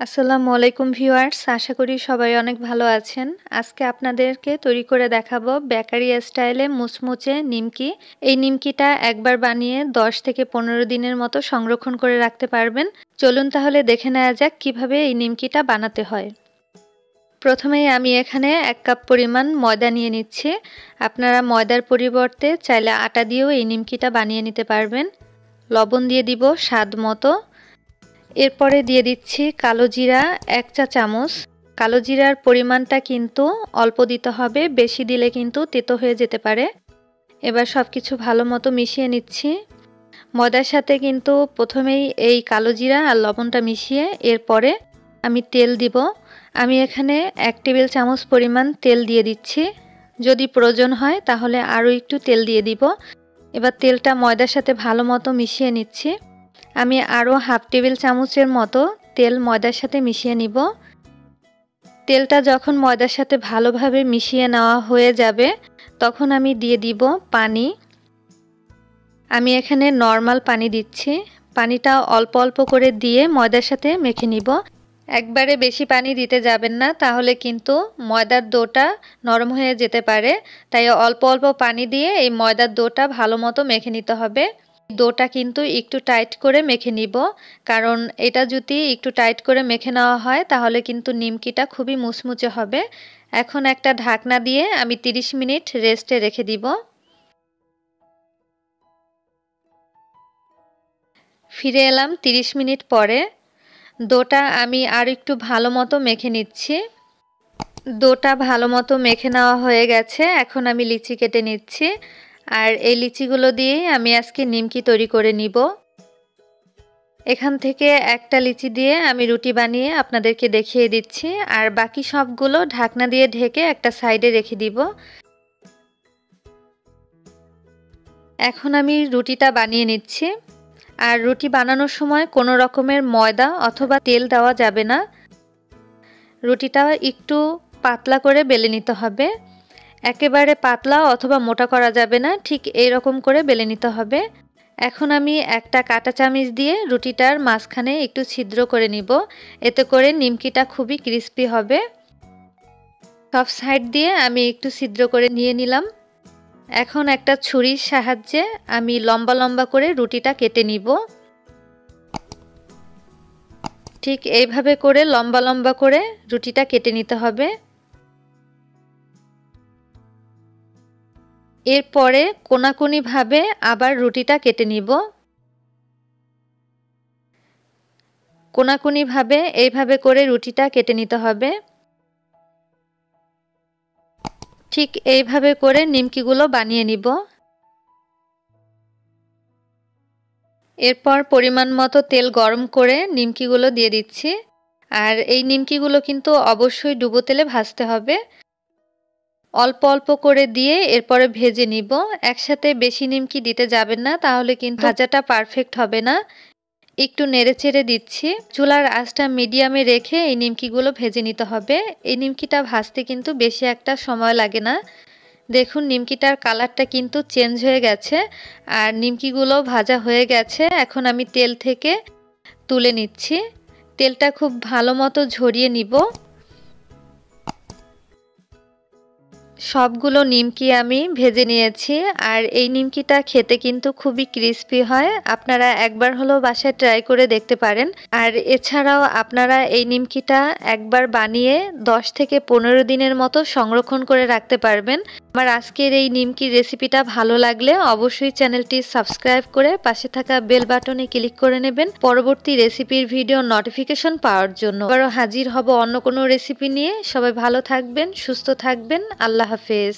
আসসালামু আলাইকুম ভিউয়ার্স, আশা করি সবাই অনেক ভালো আছেন। আজকে আপনাদেরকে তৈরি করে দেখাবো বেকারি স্টাইলে মুচমুচে নিমকি। এই নিমকিটা একবার বানিয়ে 10 থেকে 15 দিনের মতো সংরক্ষণ করে রাখতে পারবেন। চলুন তাহলে দেখে নেওয়া যাক কিভাবে এই নিমকিটা বানাতে হয়। প্রথমেই আমি এখানে 1 কাপ পরিমাণ ময়দা নিয়ে নিচ্ছি। আপনারা ময়দার পরিবর্তে চাইলে আটা দিয়েও এই নিমকিটা বানিয়ে নিতে পারবেন। লবণ দিয়ে দিব স্বাদ মতো। এরপরে দিয়ে দিচ্ছি কালো জিরা 1 চা চামচ। কালো জিরার পরিমাণটা কিন্তু অল্প দিতে হবে, বেশি দিলে কিন্তু তেতো হয়ে যেতে পারে। এবার সবকিছু ভালো মতো মিশিয়ে নিচ্ছি। ময়দার সাথে কিন্তু প্রথমেই এই কালো জিরা আর লবণটা মিশিয়ে এরপরে আমি তেল দিব। আমি এখানে 1 টেবিল চামচ পরিমাণ তেল দিয়ে দিচ্ছি। যদি প্রয়োজন হয় তাহলে আরও একটু তেল দিয়ে দিব। এবার তেলটা ময়দার সাথে ভালো মতো মিশিয়ে নিচ্ছি। আমি আরও হাফ টেবিল চামচের মতো তেল ময়দার সাথে মিশিয়ে নিব। তেলটা যখন ময়দার সাথে ভালোভাবে মিশিয়ে নেওয়া হয়ে যাবে তখন আমি দিয়ে দিব পানি। আমি এখানে নর্মাল পানি দিচ্ছি। পানিটা অল্প অল্প করে দিয়ে ময়দার সাথে মেখে নিব। একবারে বেশি পানি দিতে যাবেন না, তাহলে কিন্তু ময়দার ডোটা নরম হয়ে যেতে পারে। তাই অল্প অল্প পানি দিয়ে এই ময়দার ডোটা ভালো মতো মেখে নিতে হবে। ডোটা কিন্তু একটু টাইট করে মেখে নিব, কারণ এটা যদি একটু টাইট করে মেখে নেওয়া হয় তাহলে কিন্তু নিমকিটা খুবই মুচমুচে হবে। এখন একটা ঢাকনা দিয়ে আমি 30 মিনিট রেস্টে রেখে দিব। ফিরে এলাম 30 মিনিট পরে। ডোটা আমি আর একটু ভালো মতো মেখে নিচ্ছি। ডোটা ভালো মতো মেখে নেওয়া হয়ে গেছে। এখন আমি লিচি কেটে নিচ্ছি, আর এই লিচিগুলো দিয়েই আমি আজকে নিমকি তৈরি করে নিব। এখান থেকে একটা লিচি দিয়ে আমি রুটি বানিয়ে আপনাদেরকে দেখিয়ে দিচ্ছি, আর বাকি সবগুলো ঢাকনা দিয়ে ঢেকে একটা সাইডে রেখে দিব। এখন আমি রুটিটা বানিয়ে নিচ্ছি। আর রুটি বানানোর সময় কোনো রকমের ময়দা অথবা তেল দেওয়া যাবে না। রুটিটা একটু পাতলা করে বেলে নিতে হবে। একেবারে পাতলা অথবা মোটা করা যাবে না, ঠিক এইরকম করে বেলে নিতে হবে। এখন আমি একটা কাঁটা চামচ দিয়ে রুটিটার মাঝখানে একটু ছিদ্র করে নিব। এতে করে নিমকিটা খুবই ক্রিস্পি হবে। সব সাইড দিয়ে আমি একটু ছিদ্র করে নিয়ে নিলাম। এখন একটা ছুরির সাহায্যে আমি লম্বা লম্বা করে রুটিটা কেটে নিব। ঠিক এইভাবে করে লম্বা লম্বা করে রুটিটা কেটে নিতে হবে। এরপরে কোনাকুনিভাবে আবার রুটিটা কেটে নিব। কোনাকুনিভাবে এইভাবে করে রুটিটা কেটে নিতে হবে। ঠিক এইভাবে করে নিমকিগুলো বানিয়ে নিব। এরপর পরিমাণ মতো তেল গরম করে নিমকিগুলো দিয়ে দিচ্ছি। আর এই নিমকিগুলো কিন্তু অবশ্যই ডুবো তেলে ভাজতে হবে। অল্প অল্প করে দিয়ে এরপরে ভেজে নিব। একসাথে বেশি নিমকি দিতে যাবেন না, তাহলে কিন্তু ভাজাটা পারফেক্ট হবে না। একটু নেড়েচেড়ে দিচ্ছি। চুলার আঁচটা মিডিয়ামে রেখে এই নিমকিগুলো ভেজে নিতে হবে। এই নিমকিটা ভাজতে কিন্তু বেশি একটা সময় লাগে না। দেখুন নিমকিটার কালারটা কিন্তু চেঞ্জ হয়ে গেছে, আর নিমকিগুলো ভাজা হয়ে গেছে। এখন আমি তেল থেকে তুলে নিচ্ছি। তেলটা খুব ভালো মতো ঝরিয়ে নিব। সবগুলো নিমকি আমি ভেজে নিয়েছি, আর এই নিমকিটা খেতে কিন্তু খুবই ক্রিস্পি হয়। আপনারা একবার হলেও বাসায় ট্রাই করে দেখতে পারেন। আর এছাড়াও আপনারা এই নিমকিটা একবার বানিয়ে 10 থেকে 15 দিনের মতো সংরক্ষণ করে রাখতে পারবেন। আমার আজকের এই নিমকির রেসিপিটা ভালো লাগলে অবশ্যই চ্যানেলটি সাবস্ক্রাইব করে পাশে থাকা বেল বাটনে ক্লিক করে নেবেন পরবর্তী রেসিপির ভিডিও নোটিফিকেশন পাওয়ার জন্য। আবারও হাজির হব অন্য কোনো রেসিপি নিয়ে। সবাই ভালো থাকবেন, সুস্থ থাকবেন। আল্লাহ হাফেজ।